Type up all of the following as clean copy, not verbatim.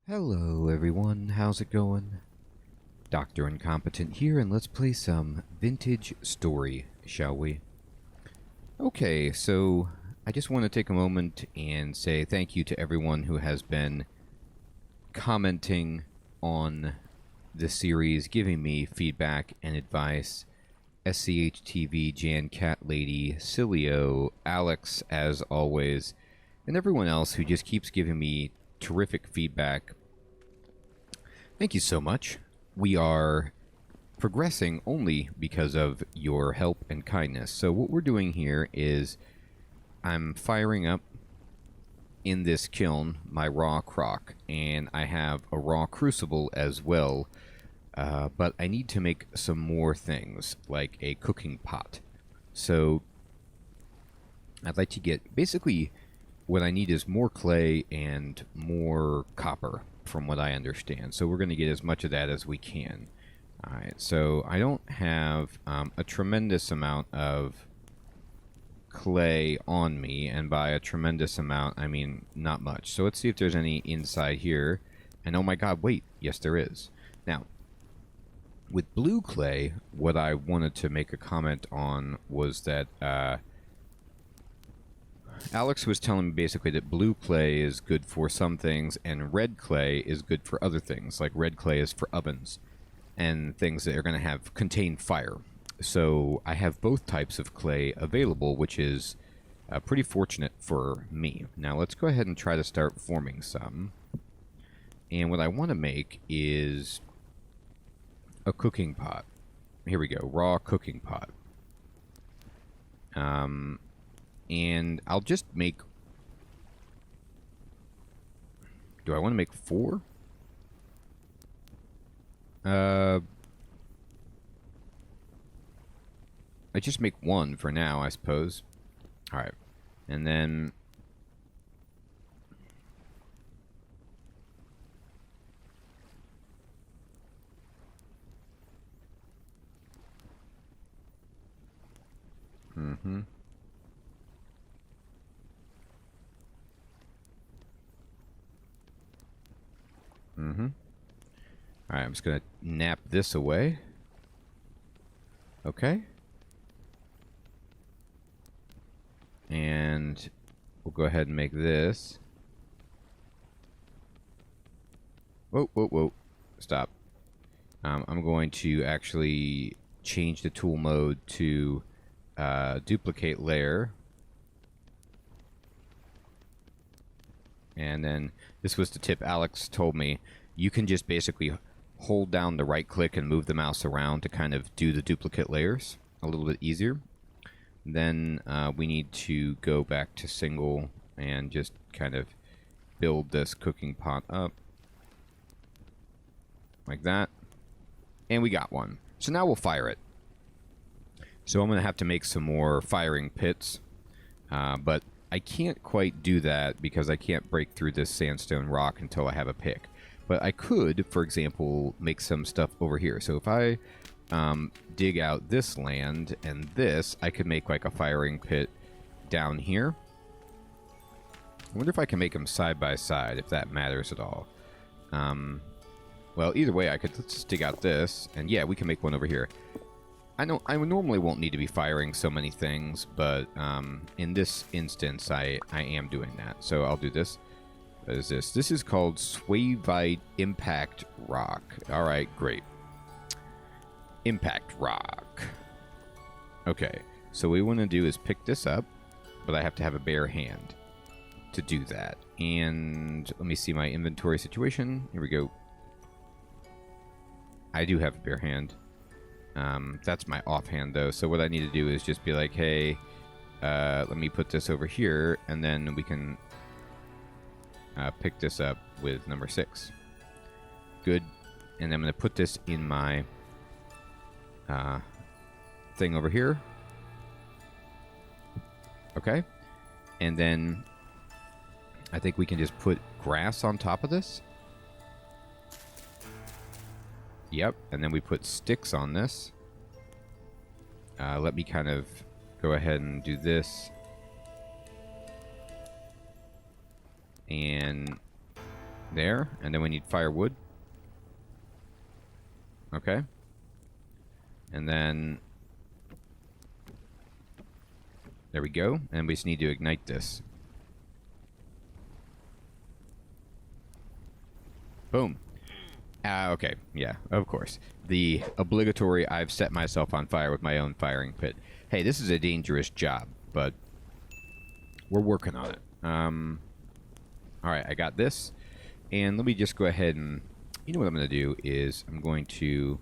Hello everyone, how's it going? Dr. Incompetent here, and let's play some Vintage Story, shall we? Okay, so I just want to take a moment and say thank you to everyone who has been commenting on the series, giving me feedback and advice. SCHTV, Jan Cat Lady, Cilio, Alex, as always, and everyone else who just keeps giving me terrific feedback. Thank you so much. We are progressing only because of your help and kindness. So what we're doing here is I'm firing up in this kiln my raw crock, and I have a raw crucible as well, but I need to make some more things, like a cooking pot. So I'd like to get, basically what I need is more clay and more copper, from what I understand. So we're going to get as much of that as we can. Alright, so I don't have a tremendous amount of clay on me, and by a tremendous amount, I mean not much. So let's see if there's any inside here. And oh my god, wait, yes there is. Now, with blue clay, what I wanted to make a comment on was that Alex was telling me basically that blue clay is good for some things and red clay is good for other things. Like red clay is for ovens and things that are going to contain fire. So I have both types of clay available, which is pretty fortunate for me. Now let's go ahead and try to start forming some. And what I want to make is a cooking pot. Here we go, raw cooking pot. And I'll just make... Do I want to make 4? I just make 1 for now, I suppose. Alright. And then... Mm-hmm. Mm-hmm. Alright, I'm just going to knap this away. Okay. And we'll go ahead and make this. Whoa, whoa, whoa. Stop. I'm going to actually change the tool mode to duplicate layer. And then this was the tip Alex told me. You can just basically hold down the right click and move the mouse around to kind of do the duplicate layers a little bit easier. Then we need to go back to single and just kind of build this cooking pot up. Like that. And we got one. So now we'll fire it. So I'm going to have to make some more firing pits. But I can't quite do that because I can't break through this sandstone rock until I have a pick. But I could, for example, make some stuff over here. So if I dig out this land and this, I could make like a firing pit down here. I wonder if I can make them side by side, if that matters at all. Well, either way, let's just dig out this, and yeah, we can make one over here. I normally won't need to be firing so many things, but in this instance, I am doing that. So I'll do this. What is this? This is called Swavite Impact Rock. Alright, great. Impact Rock. Okay, so what we want to do is pick this up, but I have to have a bare hand to do that. And let me see my inventory situation. Here we go. I do have a bare hand. That's my offhand though, so what I need to do is just be like, hey, let me put this over here, and then we can pick this up with number 6. Good. And I'm going to put this in my thing over here. Okay. And then I think we can just put grass on top of this. Yep. And then we put sticks on this. Let me kind of go ahead and do this. And There. And then we need firewood. Okay. And then... there we go. And we just need to ignite this. Boom. Okay. Yeah, of course. The obligatory I've set myself on fire with my own firing pit. Hey, this is a dangerous job, but we're working on it. Alright, I got this. And let me just go ahead and... you know what I'm going to do is I'm going to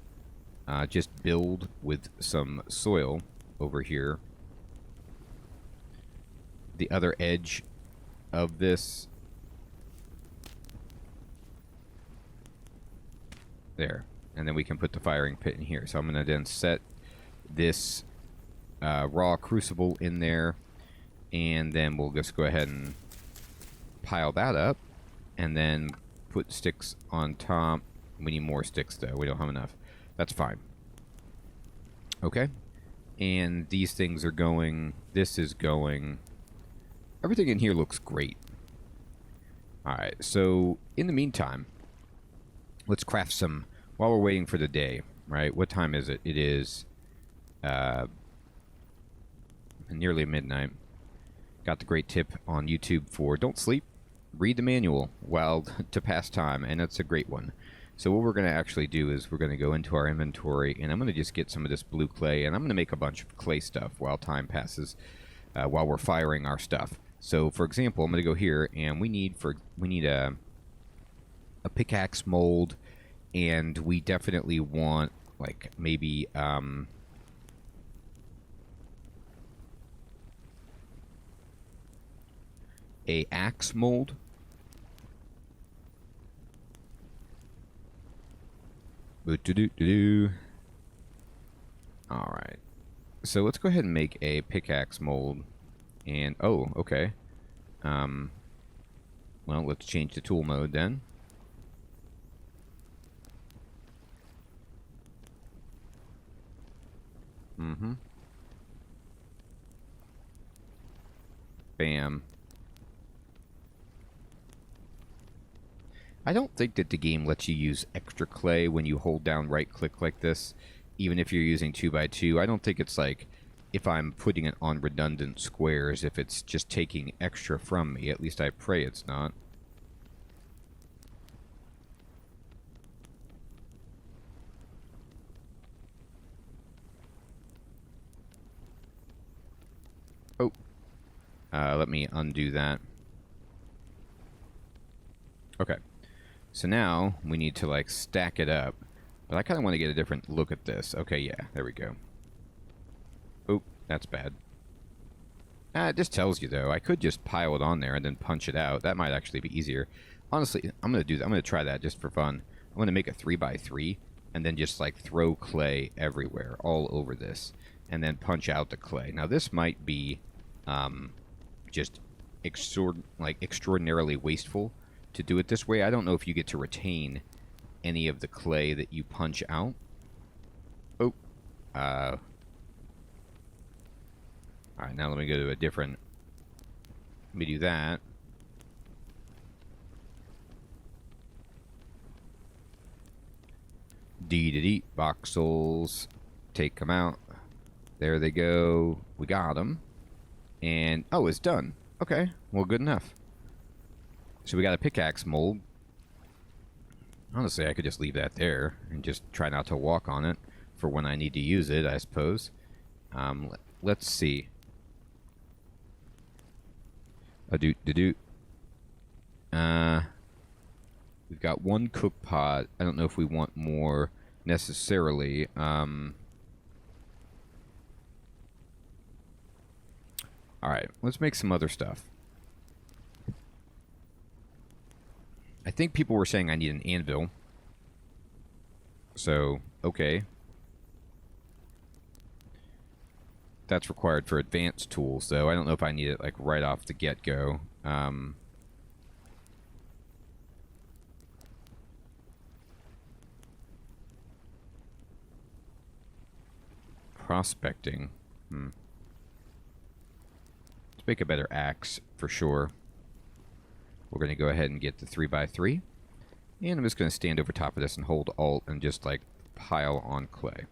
just build with some soil over here. The other edge of this. There. And then we can put the firing pit in here. So I'm going to then set this raw crucible in there. And then we'll just go ahead and pile that up. And then put sticks on top. We need more sticks, though. We don't have enough. That's fine. Okay. And these things are going. This is going. Everything in here looks great. Alright, so in the meantime, let's craft some, while we're waiting for the day, right? What time is it? It is nearly midnight. Got the great tip on YouTube for don't sleep, read the manual while to pass time, and that's a great one. So what we're going to actually do is we're going to go into our inventory, and I'm going to just get some of this blue clay, and I'm going to make a bunch of clay stuff while time passes, while we're firing our stuff. So, for example, I'm going to go here, and we need a pickaxe mold, and we definitely want, like, maybe, a axe mold. Alright. So let's go ahead and make a pickaxe mold. And, oh, okay. Well, let's change the tool mode then. Bam. I don't think that the game lets you use extra clay when you hold down right-click like this, even if you're using 2x2. I don't think it's like, if I'm putting it on redundant squares, if it's just taking extra from me. At least I pray it's not. Oh. Let me undo that. Okay. So now we need to, like, stack it up. But I kind of want to get a different look at this. Okay, yeah, there we go. Oh, that's bad. It just tells you, though. I could just pile it on there and then punch it out. That might actually be easier. Honestly, I'm going to do that. I'm going to try that just for fun. I'm going to make a 3x3 and then just, like, throw clay everywhere, all over this, and then punch out the clay. Now, this might be just extraordinarily wasteful to do it this way. I don't know if you get to retain any of the clay that you punch out. Oh. Alright, now let me go to a different... Let me do that. D-de-dee, voxels. Take them out. There they go. We got them. And, oh, it's done. Okay, well, good enough. So we got a pickaxe mold. Honestly, I could just leave that there and just try not to walk on it for when I need to use it, I suppose. Let's see. We've got one cook pot. I don't know if we want more necessarily. Alright, let's make some other stuff. I think people were saying I need an anvil. So, okay. That's required for advanced tools, though. I don't know if I need it, like, right off the get-go. Prospecting. Let's make a better axe, for sure. We're going to go ahead and get the 3x3. And I'm just going to stand over top of this and hold Alt and just like pile on clay.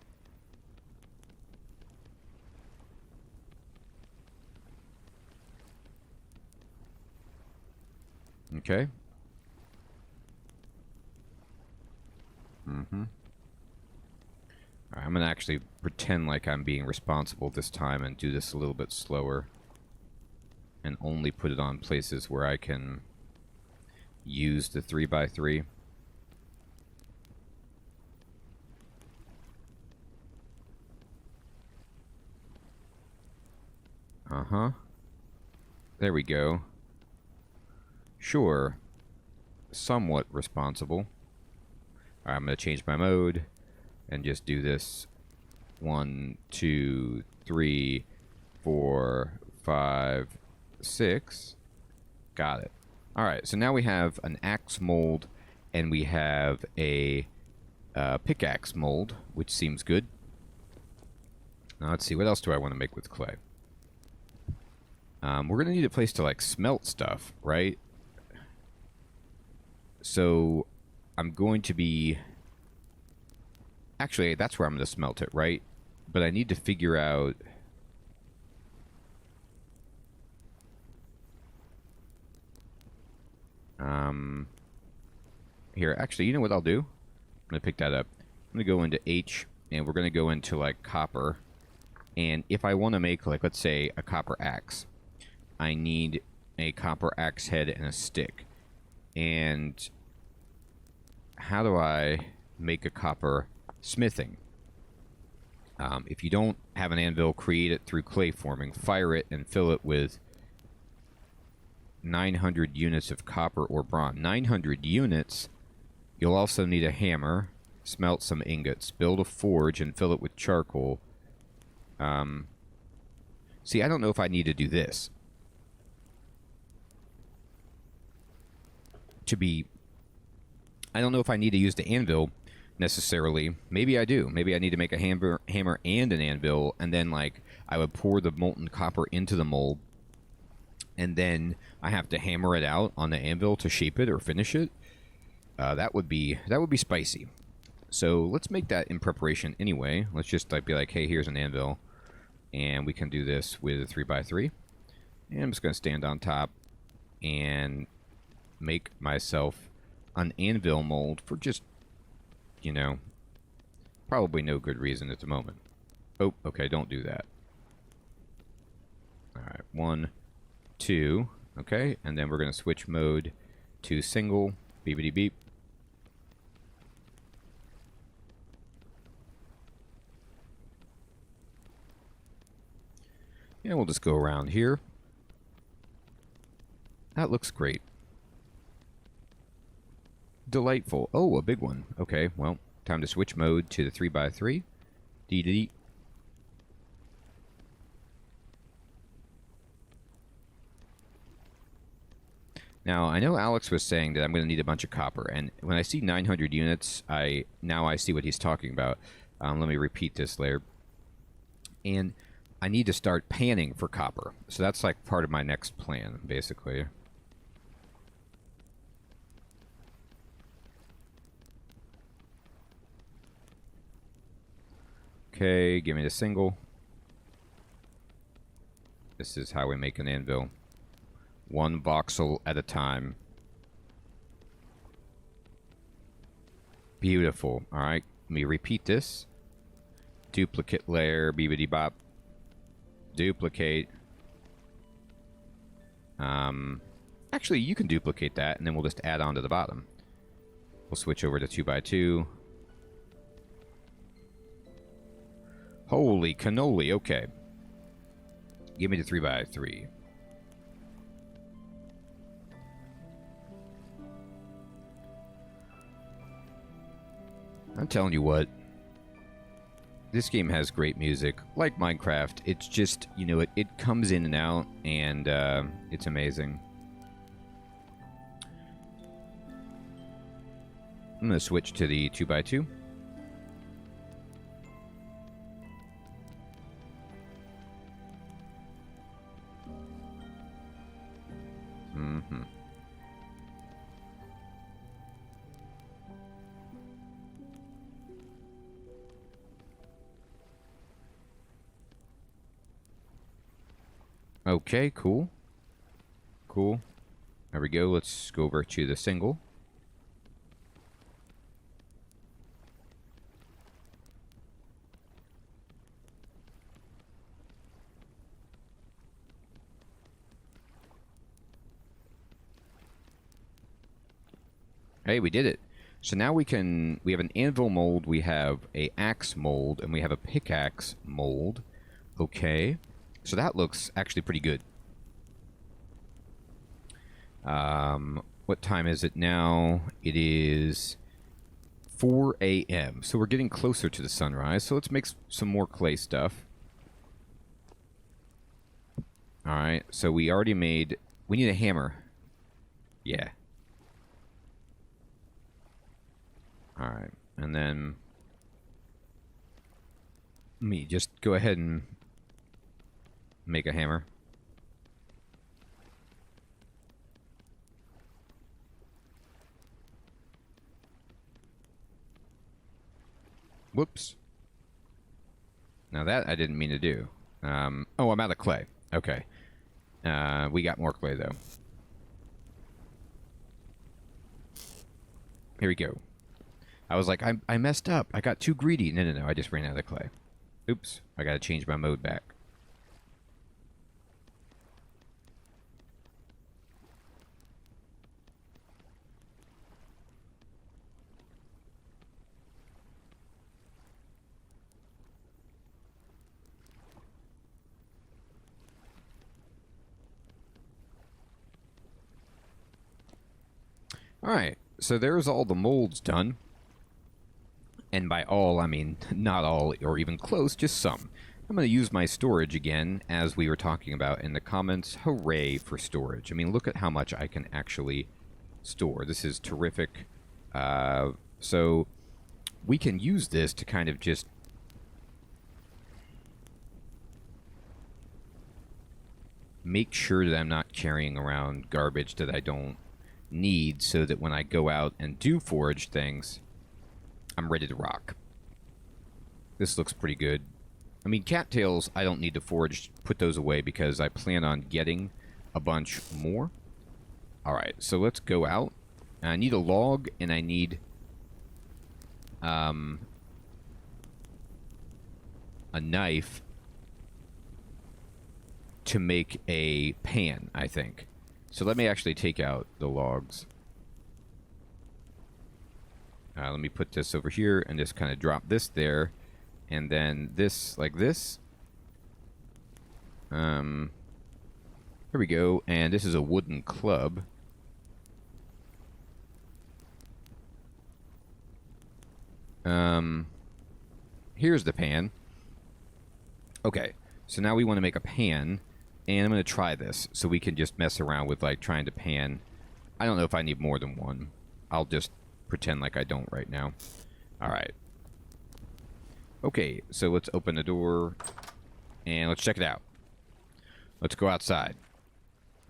Okay. Mm-hmm. Alright, I'm going to actually pretend like I'm being responsible this time and do this a little bit slower. And only put it on places where I can use the 3x3. Uh-huh. There we go. Sure. Somewhat responsible. Alright, I'm going to change my mode and just do this 1, 2, 3, 4, 5, 6. Got it. Alright, so now we have an axe mold and we have a pickaxe mold, which seems good. Now let's see, what else do I want to make with clay? We're going to need a place to like smelt stuff, right? So I'm going to be... Actually, that's where I'm going to smelt it, right? But I need to figure out... Here, actually, you know what I'll do? I'm going to pick that up. I'm going to go into H, and we're going to go into, like, copper. And if I want to make, like, let's say, a copper axe, I need a copper axe head and a stick. And how do I make a copper smithing? If you don't have an anvil, create it through clay forming. Fire it and fill it with 900 units of copper or bronze. 900 units. You'll also need a hammer. Smelt some ingots. Build a forge and fill it with charcoal. See, I don't know if I need to do this. I don't know if I need to use the anvil necessarily. Maybe I do. Maybe I need to make a hammer and an anvil, and then like I would pour the molten copper into the mold, and then I have to hammer it out on the anvil to shape it or finish it. That would be spicy. So let's make that in preparation anyway. Let's just like be like, hey, here's an anvil, and we can do this with a 3x3. And I'm just going to stand on top and make myself an anvil mold for just, you know, probably no good reason at the moment. Oh, okay, don't do that. Alright, 1, 2, okay, and then we're going to switch mode to single, beepity beep. And we'll just go around here. That looks great. Delightful. Oh, a big one. Okay, well, time to switch mode to the 3x3. Dee. Now, I know Alex was saying that I'm going to need a bunch of copper, and when I see 900 units, now I see what he's talking about. Let me repeat this layer. And I need to start panning for copper. So that's like part of my next plan, basically. Okay, give me the single. This is how we make an anvil. One voxel at a time. Beautiful. Alright, let me repeat this. Duplicate layer, beebity bop. Duplicate. Actually, you can duplicate that, and then we'll just add on to the bottom. We'll switch over to 2x2. Holy cannoli, okay. Give me the 3x3. I'm telling you what. This game has great music. Like Minecraft, it's just, you know, it comes in and out, and it's amazing. I'm going to switch to the 2x2. Okay, cool. Cool. There we go. Let's go over to the single. Hey, we did it. So now we have an anvil mold, we have a axe mold, and we have a pickaxe mold. Okay. So that looks actually pretty good. What time is it now? It is 4 a.m. So we're getting closer to the sunrise. So let's make some more clay stuff. Alright, so we already made... We need a hammer. Yeah. Alright, and then... Let me just go ahead and make a hammer. Whoops. Now that I didn't mean to do. Oh, I'm out of clay. Okay. We got more clay, though. Here we go. I was like, I messed up. I got too greedy. No. I just ran out of clay. Oops. I gotta change my mode back. Alright, so there's all the molds done. And by all, I mean not all or even close, just some. I'm going to use my storage again, as we were talking about in the comments. Hooray for storage. I mean, look at how much I can actually store. This is terrific. So we can use this to kind of just make sure that I'm not carrying around garbage that I don't need, so that when I go out and do forage things, I'm ready to rock. This looks pretty good. I mean, cattails, I don't need to forage, put those away, because I plan on getting a bunch more. Alright, so let's go out. I need a log, and I need a knife to make a pan, I think. So let me actually take out the logs. Let me put this over here and just kind of drop this there. And then this like this. Here we go. And this is a wooden club. Here's the pan. Okay, so now we want to make a pan. And I'm going to try this, so we can just mess around with, like, trying to pan. I don't know if I need more than one. I'll just pretend like I don't right now. Alright. Okay, so let's open the door, and let's check it out. Let's go outside.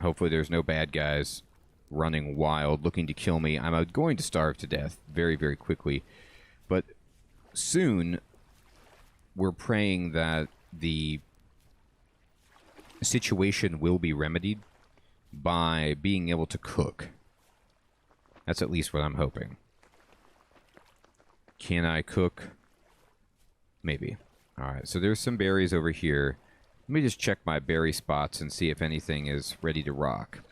Hopefully there's no bad guys running wild, looking to kill me. I'm going to starve to death very, very quickly. But soon, we're praying that the situation will be remedied by being able to cook. That's at least what I'm hoping. Can I cook? Maybe. Alright, so there's some berries over here. Let me just check my berry spots and see if anything is ready to rock.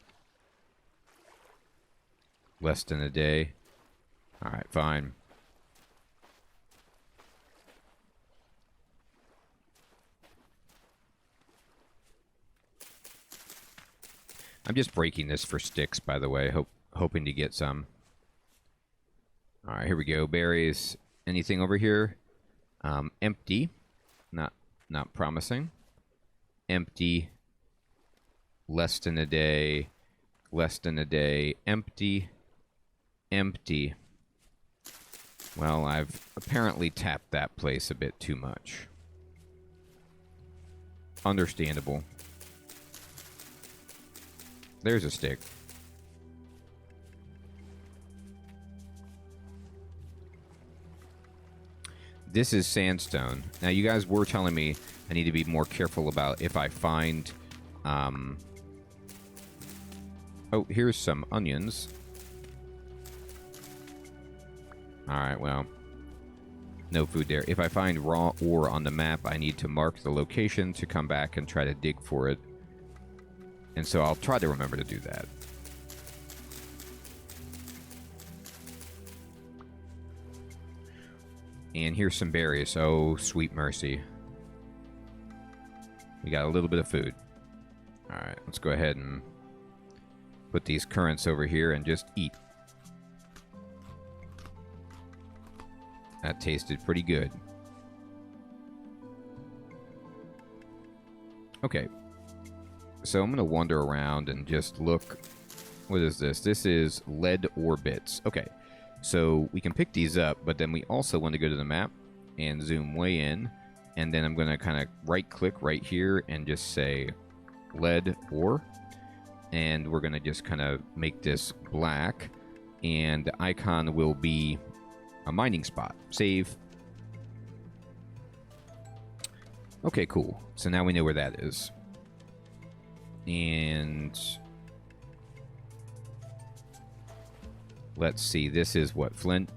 Less than a day. Alright, fine. I'm just breaking this for sticks, by the way, hoping to get some. Alright, here we go. Berries. Anything over here? Empty. Not promising. Empty. Less than a day. Less than a day. Empty. Empty. Well, I've apparently tapped that place a bit too much. Understandable. There's a stick. This is sandstone. Now, you guys were telling me I need to be more careful about if I find Oh, here's some onions. Alright, well. No food there. If I find raw ore on the map, I need to mark the location to come back and try to dig for it. And so I'll try to remember to do that. And here's some berries. Oh, sweet mercy. We got a little bit of food. Alright, let's go ahead and put these currants over here and just eat. That tasted pretty good. Okay. So I'm going to wander around and just look. What is this? This is lead ore bits. Okay. So we can pick these up, but then we also want to go to the map and zoom way in. And then I'm going to kind of right-click right here and just say lead ore. And we're going to just kind of make this black. And the icon will be a mining spot. Save. Okay, cool. So now we know where that is. And let's see. This is what? Flint?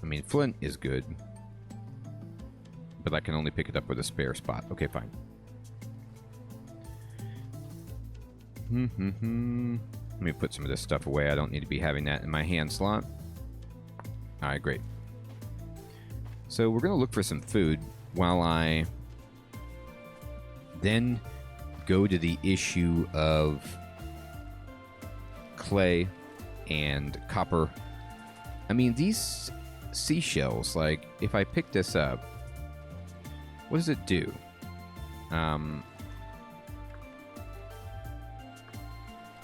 I mean, flint is good. But I can only pick it up with a spare spot. Okay, fine. Let me put some of this stuff away. I don't need to be having that in my hand slot. Alright, great. So we're going to look for some food while I then go to the issue of clay and copper. I mean, these seashells, like, if I pick this up, what does it do?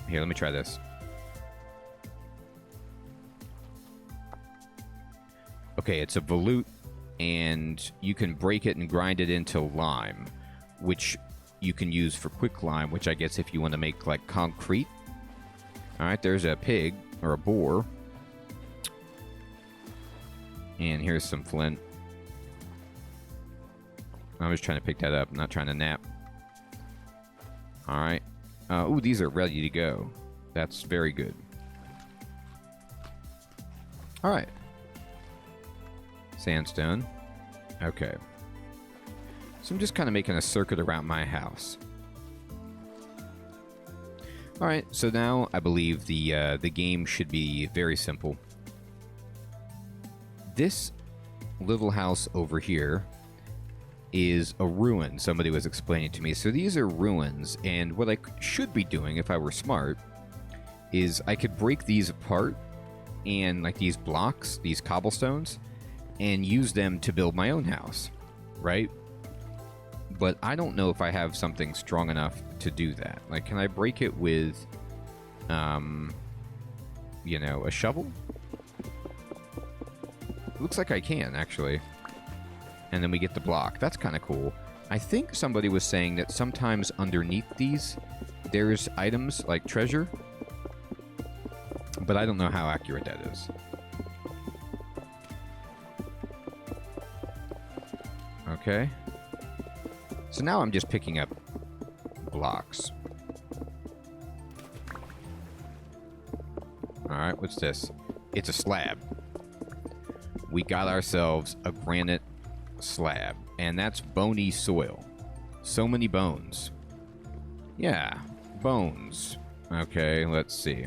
Here, let me try this. Okay, it's a volute, and you can break it and grind it into lime, which you can use for quicklime, which I guess if you want to make, like, concrete. Alright, there's a pig, or a boar. And here's some flint. I was trying to pick that up, not trying to nap. Alright. Ooh, these are ready to go. That's very good. Alright. Sandstone. Okay. So I'm just kind of making a circuit around my house. Alright, so now I believe the game should be very simple. This little house over here is a ruin, somebody was explaining to me. So these are ruins, and what I should be doing if I were smart is I could break these apart and, like, these blocks, these cobblestones, and use them to build my own house, right? But I don't know if I have something strong enough to do that. Like, can I break it with, you know, a shovel? It looks like I can, actually. And then we get the block. That's kind of cool. I think somebody was saying that sometimes underneath these, there's items like treasure. But I don't know how accurate that is. Okay. So now I'm just picking up blocks. Alright, what's this? It's a slab. We got ourselves a granite slab. And that's bony soil. So many bones. Yeah, bones. Okay, let's see.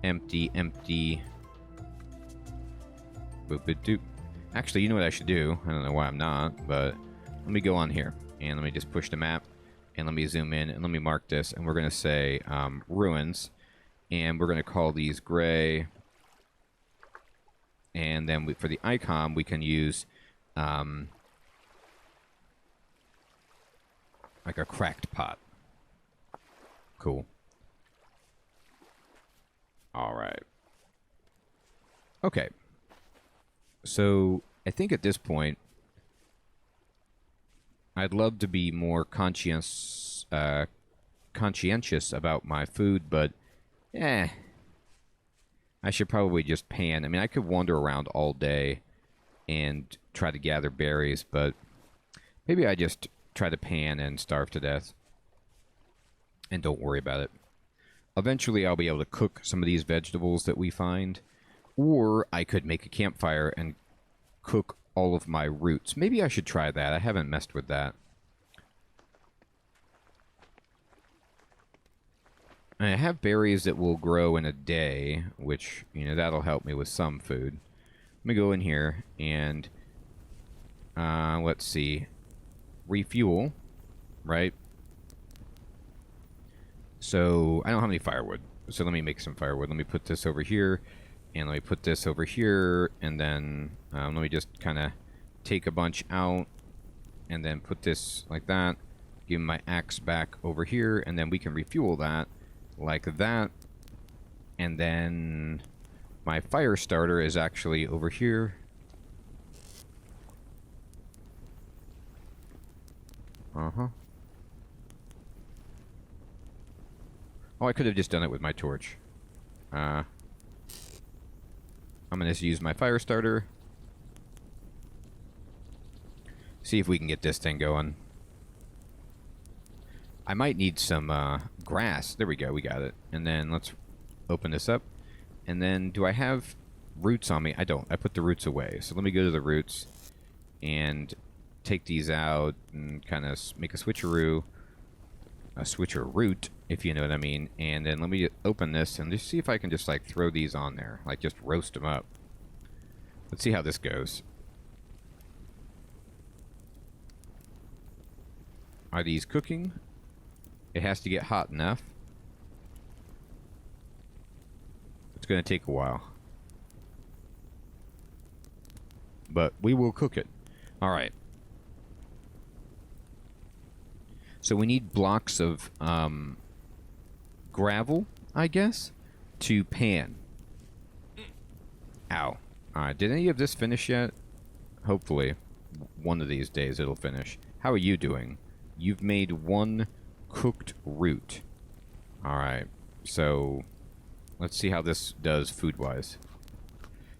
Empty, empty. Boop-a-doop. Actually, you know what I should do? I don't know why I'm not, but let me go on here. And let me just push the map. And let me zoom in. And let me mark this. And we're going to say ruins. And we're going to call these gray. And then for the icon, we can use like a cracked pot. Cool. All right. Okay. So I think at this point, I'd love to be more conscientious about my food, but I should probably just pan. I mean, I could wander around all day and try to gather berries, but maybe I just try to pan and starve to death. And don't worry about it. Eventually, I'll be able to cook some of these vegetables that we find. Or I could make a campfire and cook all of my roots. Maybe I should try that. I haven't messed with that. And I have berries that will grow in a day, which, you know, that'll help me with some food. Let me go in here and, let's see, refuel, right? So, I don't have any firewood, so let me make some firewood. Let me put this over here, and let me put this over here, and then let me just kind of take a bunch out, and then put this like that, give my axe back over here, and then we can refuel that like that, and then my fire starter is actually over here. Uh-huh. Oh, I could have just done it with my torch. I'm going to just use my fire starter. See if we can get this thing going. I might need some grass. There we go, we got it. And then let's open this up. And then, do I have roots on me? I don't. I put the roots away. So let me go to the roots and take these out and kind of make a switcheroo. A switcher root, if you know what I mean. And then let me open this and just see if I can just like throw these on there. Like just roast them up. Let's see how this goes. Are these cooking? It has to get hot enough. It's going to take a while. But we will cook it. Alright. So we need blocks of gravel, I guess, to pan. Ow. Alright, did any of this finish yet? Hopefully. One of these days it'll finish. How are you doing? You've made one cooked root. Alright, so let's see how this does food-wise.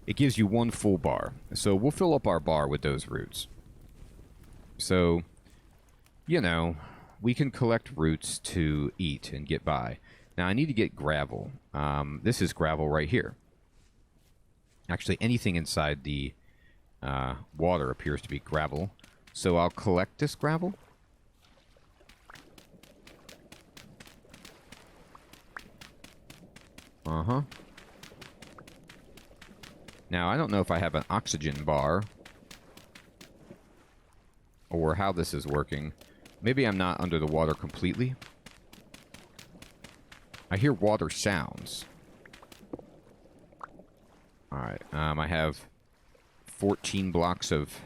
It gives you one full bar. So we'll fill up our bar with those roots. So, you know, we can collect roots to eat and get by. Now, I need to get gravel. This is gravel right here. Actually, anything inside the water appears to be gravel. So I'll collect this gravel. Uh-huh. Now, I don't know if I have an oxygen bar or how this is working. Maybe I'm not under the water completely. I hear water sounds. Alright, I have 14 blocks of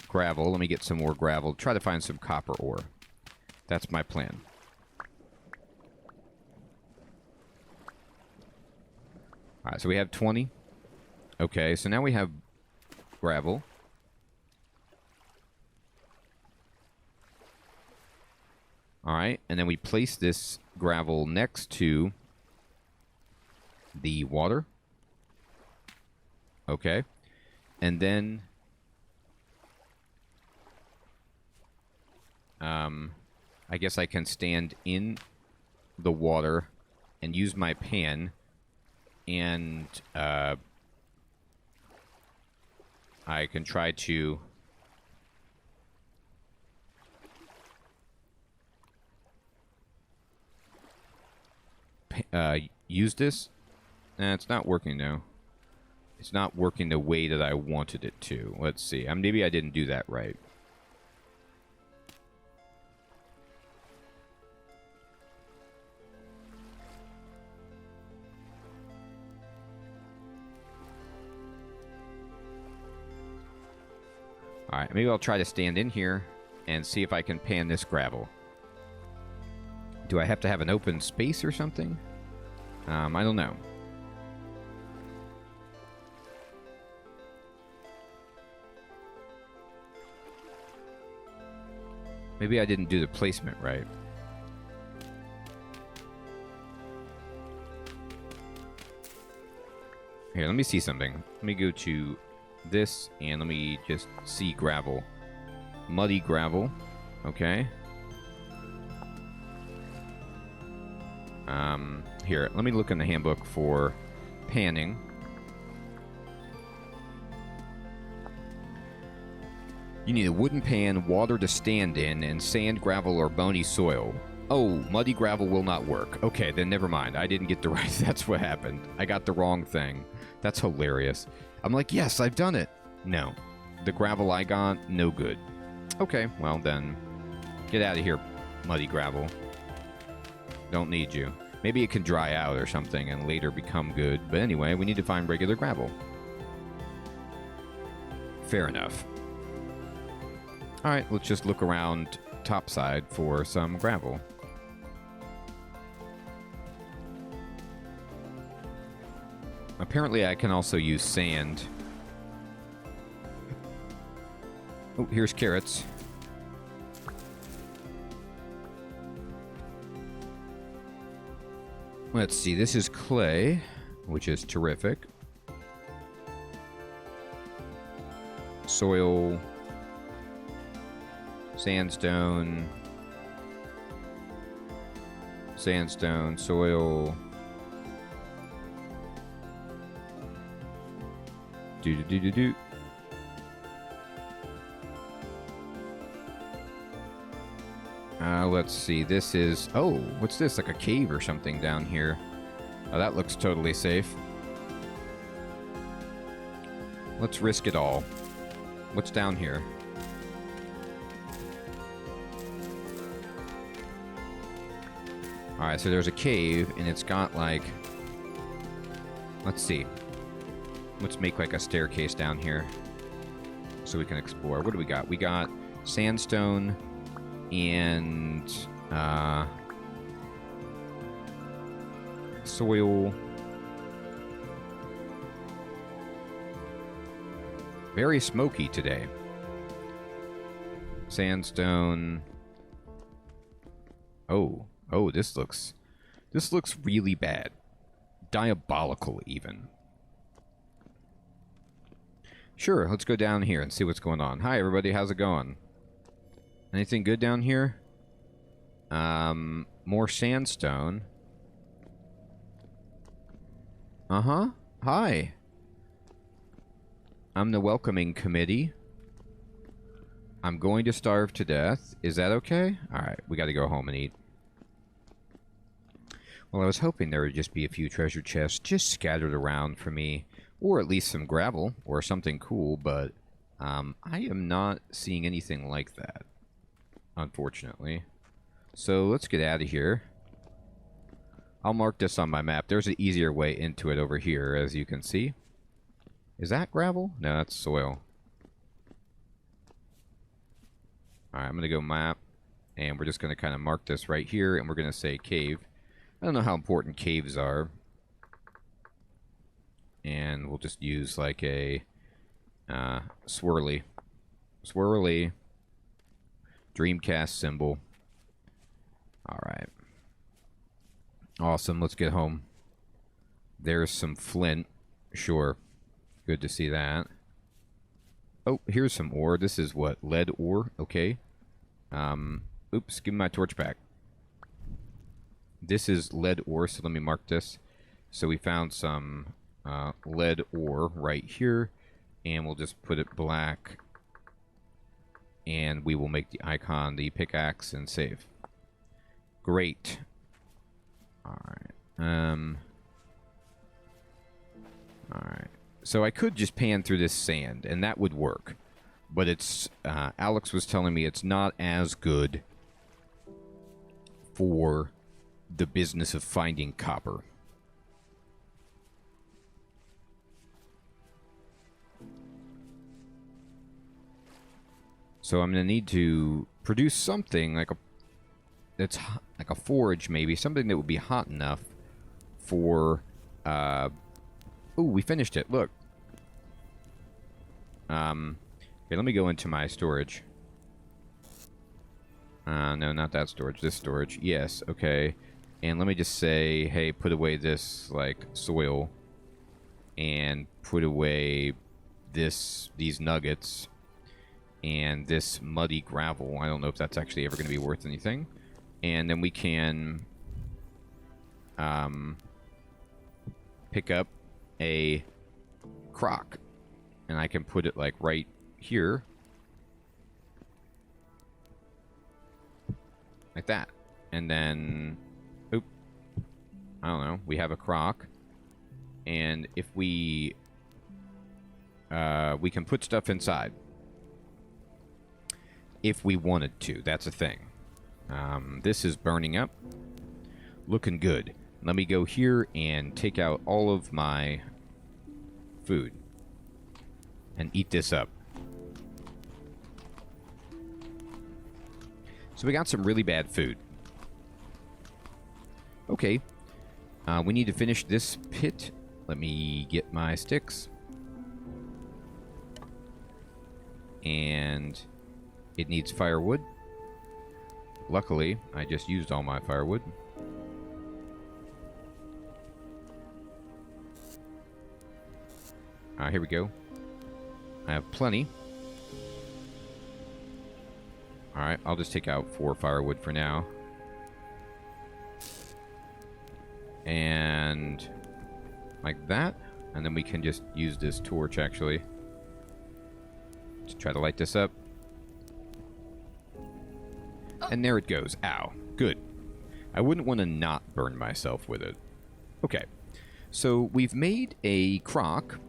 gravel. Let me get some more gravel. Try to find some copper ore. That's my plan. Alright, so we have 20. Okay, so now we have gravel. Alright, and then we place this gravel next to the water. Okay. And then I guess I can stand in the water and use my pan and I can try to use this. It's not working though. It's not working the way that I wanted it to. Let's see. Maybe I didn't do that right. Alright, maybe I'll try to stand in here and see if I can pan this gravel. Do I have to have an open space or something? I don't know. Maybe I didn't do the placement right. Here, let me see something. Let me go to this and let me just see gravel. Muddy gravel. Okay. Here, let me look in the handbook for panning. You need a wooden pan, water to stand in, and sand, gravel, or bony soil. Oh, muddy gravel will not work. Okay, then never mind. I didn't get the right... That's what happened. I got the wrong thing. That's hilarious. I'm like, yes, I've done it. No. The gravel I got, no good. Okay, well then, get out of here, muddy gravel. Don't need you. Maybe it can dry out or something and later become good. But anyway, we need to find regular gravel. Fair enough. Alright, let's just look around topside for some gravel. Apparently I can also use sand. Oh, here's carrots. Let's see, this is clay, which is terrific. Soil. Sandstone. Sandstone, soil. Do-do-do-do-do. Let's see. This is... Oh, what's this? Like a cave or something down here. Oh, that looks totally safe. Let's risk it all. What's down here? Alright, so there's a cave, and it's got, like... Let's see. Let's make, like, a staircase down here. So we can explore. What do we got? We got sandstone... and soil. Very smoky today. Sandstone. Oh, this looks really bad. Diabolical even. Sure, let's go down here and see what's going on. Hi everybody, how's it going? Anything good down here? More sandstone. Uh-huh. Hi. I'm the welcoming committee. I'm going to starve to death. Is that okay? Alright, we gotta go home and eat. Well, I was hoping there would just be a few treasure chests just scattered around for me. Or at least some gravel or something cool, but I am not seeing anything like that. Unfortunately. So let's get out of here. I'll mark this on my map. There's an easier way into it over here, as you can see. Is that gravel? No, that's soil. Alright, I'm going to go map. And we're just going to kind of mark this right here. And we're going to say cave. I don't know how important caves are. And we'll just use like a swirly. Swirly. Dreamcast symbol. Alright. Awesome, let's get home. There's some flint. Sure. Good to see that. Oh, here's some ore. This is what? Lead ore? Okay. Oops, give me my torch back. This is lead ore, so let me mark this. So we found some lead ore right here. And we'll just put it black. And we will make the icon the pickaxe and save. Great. Alright. Alright. So I could just pan through this sand, and that would work. But it's... Alex was telling me it's not as good for the business of finding copper. So I'm going to need to produce something like a that's like a forge, maybe something that would be hot enough for. Oh, we finished it. Look. Okay, let me go into my storage. No, not that storage. This storage. Yes. Okay. And let me just say, hey, put away this like soil, and put away these nuggets. and this muddy gravel. I don't know if that's actually ever going to be worth anything. And then we can pick up a crock, and I can put it like right here, like that. And then, oop, I don't know, we have a crock, and if we can put stuff inside if we wanted to. That's a thing. This is burning up, looking good. Let me go here and take out all of my food and eat this up. So we got some really bad food. Okay. We need to finish this pit. Let me get my sticks. And it needs firewood. Luckily, I just used all my firewood. Here we go. I have plenty. Alright, I'll just take out 4 firewood for now. And like that. And then we can just use this torch, actually, to try to light this up. And there it goes. Ow. Good. I wouldn't want to not burn myself with it. Okay. So we've made a crock,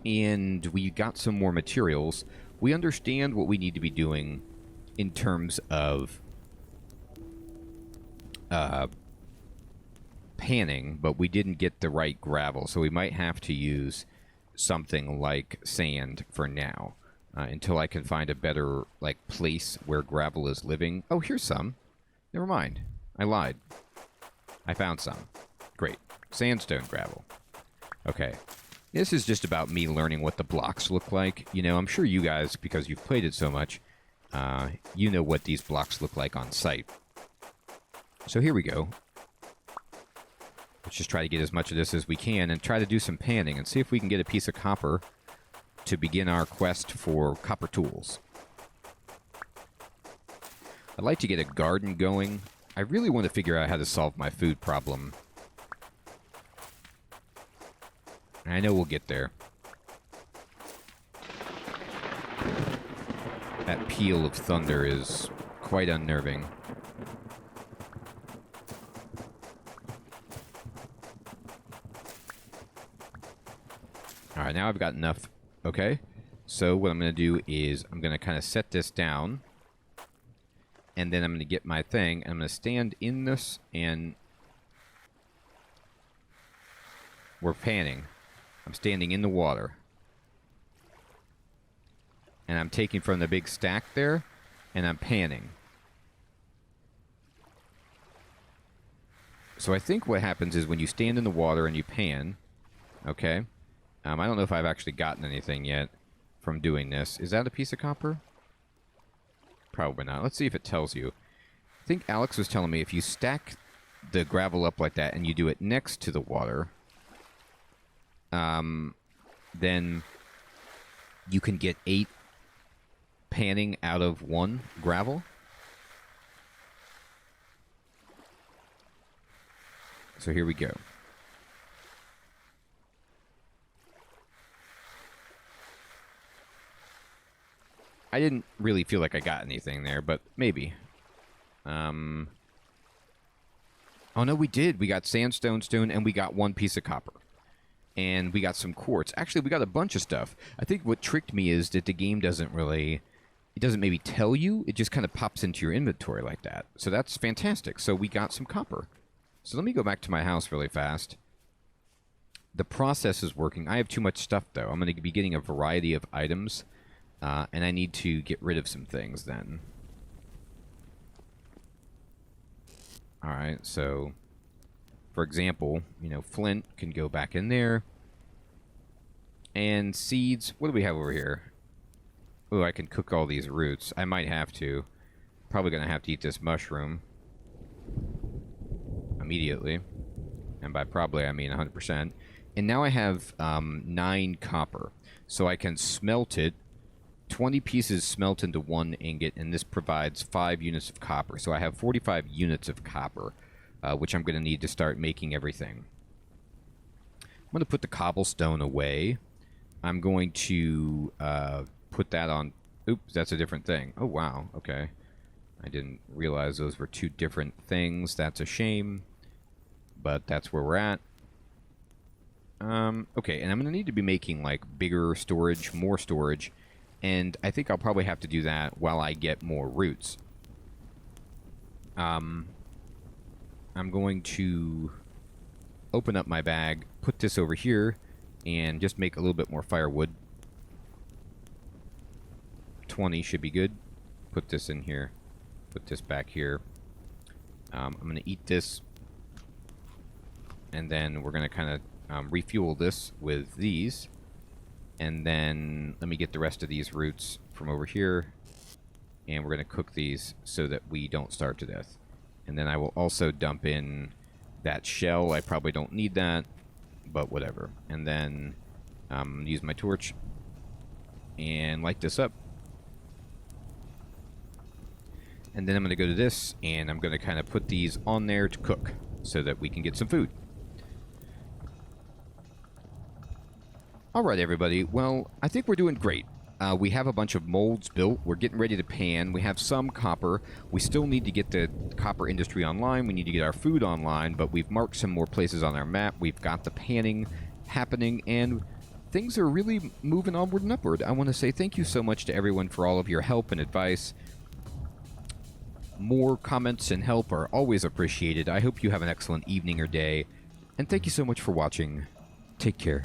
and we got some more materials. We understand what we need to be doing in terms of panning, but we didn't get the right gravel, so we might have to use something like sand for now. Until I can find a better, like, place where gravel is living. Oh, here's some. Never mind. I lied. I found some. Great. Sandstone gravel. Okay. This is just about me learning what the blocks look like. You know, I'm sure you guys, because you've played it so much, you know what these blocks look like on site. So here we go. Let's just try to get as much of this as we can and try to do some panning and see if we can get a piece of copper to begin our quest for copper tools. I'd like to get a garden going. I really want to figure out how to solve my food problem. I know we'll get there. That peal of thunder is quite unnerving. Alright, now I've got enough. Okay, so what I'm going to do is I'm going to kind of set this down, and then I'm going to get my thing, and I'm going to stand in this, and we're panning. I'm standing in the water, and I'm taking from the big stack there, and I'm panning. So I think what happens is when you stand in the water and you pan, okay, I don't know if I've actually gotten anything yet from doing this. Is that a piece of copper? Probably not. Let's see if it tells you. I think Alex was telling me if you stack the gravel up like that and you do it next to the water, then you can get 8 panning out of 1 gravel. So here we go. I didn't really feel like I got anything there, but maybe. Oh, no, we did. We got sandstone, stone, and we got 1 piece of copper. And we got some quartz. Actually, we got a bunch of stuff. I think what tricked me is that the game doesn't really... It doesn't maybe tell you. It just kind of pops into your inventory like that. So that's fantastic. So we got some copper. So let me go back to my house really fast. The process is working. I have too much stuff, though. I'm going to be getting a variety of items. And I need to get rid of some things then. Alright, so... For example, you know, flint can go back in there. And seeds... What do we have over here? Oh, I can cook all these roots. I might have to. Probably going to have to eat this mushroom. Immediately. And by probably, I mean 100%. And now I have 9 copper. So I can smelt it 20 pieces smelt into 1 ingot, and this provides 5 units of copper. So I have 45 units of copper, which I'm going to need to start making everything. I'm going to put the cobblestone away. I'm going to put that on... Oops, that's a different thing. Oh, wow. Okay. I didn't realize those were 2 different things. That's a shame. But that's where we're at. Okay, and I'm going to need to be making, like, bigger storage, more storage. And I think I'll probably have to do that while I get more roots. I'm going to open up my bag, put this over here, and just make a little bit more firewood. 20 should be good. Put this in here. Put this back here. I'm going to eat this. And then we're going to kind of refuel this with these. And then let me get the rest of these roots from over here. And we're going to cook these so that we don't starve to death. And then I will also dump in that shell. I probably don't need that, but whatever. And then use my torch and light this up. And then I'm going to go to this, and I'm going to kind of put these on there to cook so that we can get some food. Alright, everybody. Well, I think we're doing great. We have a bunch of molds built. We're getting ready to pan. We have some copper. We still need to get the copper industry online. We need to get our food online, but we've marked some more places on our map. We've got the panning happening, and things are really moving onward and upward. I want to say thank you so much to everyone for all of your help and advice. More comments and help are always appreciated. I hope you have an excellent evening or day, and thank you so much for watching. Take care.